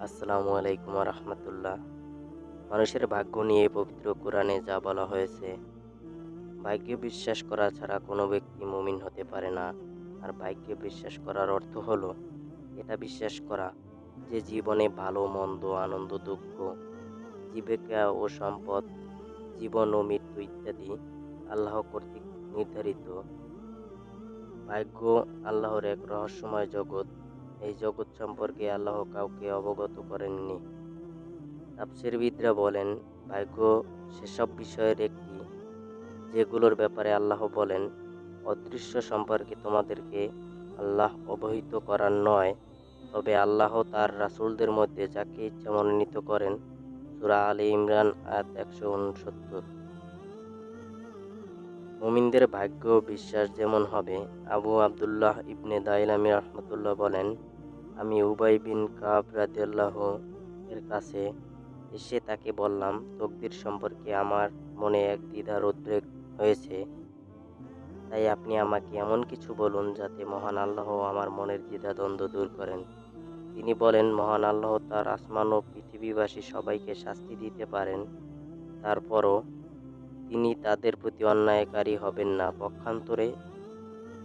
আসসালামু আলাইকুম রহমতুল্লাহ। মানুষের ভাগ্য নিয়ে পবিত্র কোরআনে যা বলা হয়েছে, ভাগ্যে বিশ্বাস করা ছাড়া কোনো ব্যক্তি মুমিন হতে পারে না। আর ভাগ্যে বিশ্বাস করার অর্থ হলো এটা বিশ্বাস করা যে জীবনে ভালো মন্দ, আনন্দ দুঃখ, জীবিকা ও সম্পদ, জীবন ও মৃত্যু ইত্যাদি আল্লাহ কর্তৃক নির্ধারিত। ভাগ্য আল্লাহর এক রহস্যময় জগৎ। এই জগৎ সম্পর্কে আল্লাহ কাউকে অবগত করেননি। তাফসীরবিদরা বলেন, ভাগ্য সেসব বিষয়ের একটি যেগুলোর ব্যাপারে আল্লাহ বলেন, অদৃশ্য সম্পর্কে তোমাদেরকে আল্লাহ অবহিত করার নয়, তবে আল্লাহ তার রাসূলদের মধ্যে যাকে ইচ্ছা মনোনীত করেন। সূরা আলে ইমরান আয়াত ১৬৯। মুমিনদের ভাগ্য বিশ্বাস যেমন হবে। আবু আবদুল্লাহ ইবনে দাইলামী রাহমাতুল্লাহ বলেন, আমি উবাই বিন কাব রাদিয়াল্লাহু এর কাছে এসে তাকে বললাম, তকদির সম্পর্কে আমার মনে এক দ্বিধার উদ্রেক হয়েছে, তাই আপনি আমাকে এমন কিছু বলুন যাতে মহান আল্লাহ আমার মনের দ্বিধাদ্বন্দ্ব দূর করেন। তিনি বলেন, মহান আল্লাহ তার আসমান ও পৃথিবীবাসী সবাইকে শাস্তি দিতে পারেন, তারপরও তিনি তাদের প্রতি অন্যায়কারী হবেন না। পক্ষান্তরে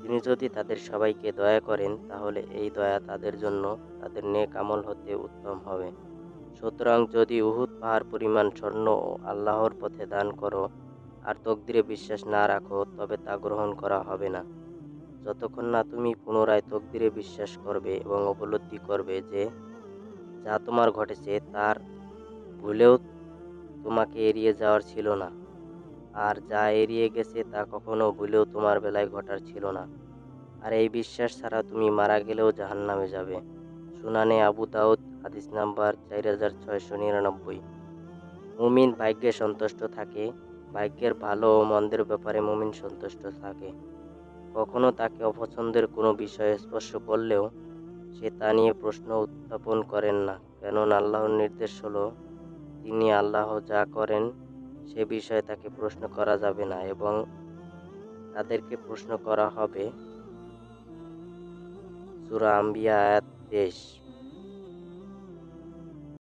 তিনি যদি তাদের সবাইকে দয়া করেন, তাহলে এই দয়া তাদের জন্য তাদের নেক আমল হতে উত্তম হবে। সুতরাং যদি উহুদ পাহাড় পরিমাণ স্বর্ণ ও আল্লাহর পথে দান করো আর তকদিরে বিশ্বাস না রাখো, তবে তা গ্রহণ করা হবে না, যতক্ষণ না তুমি পুনরায় তকদিরে বিশ্বাস করবে এবং উপলব্ধি করবে যে যা তোমার ঘটেছে তার ভুলেও তোমাকে এড়িয়ে যাওয়ার ছিল না, আর যা এড়িয়ে গেছে তা কখনো ভুলেও তোমার বেলায় ঘটার ছিল না। আর এই বিশ্বাস ছাড়া তুমি মারা গেলেও জাহান্নামে যাবে। সুনানে আবু দাউদ, হাদিস নাম্বার 4699। মুমিন ভাগ্যে সন্তুষ্ট থাকে। ভাগ্যের ভালো ও মন্দের ব্যাপারে মুমিন সন্তুষ্ট থাকে। কখনো তাকে অপছন্দের কোনো বিষয়ে স্পর্শ করলেও সে তা নিয়ে প্রশ্ন উত্থাপন করেন না, কেননা আল্লাহর নির্দেশ হলো, তিনি আল্লাহ যা করেন সে বিষয়ে তাকে প্রশ্ন করা যাবে না এবং তাদেরকে প্রশ্ন করা হবে। সূরা আম্বিয়া আয়াত 23।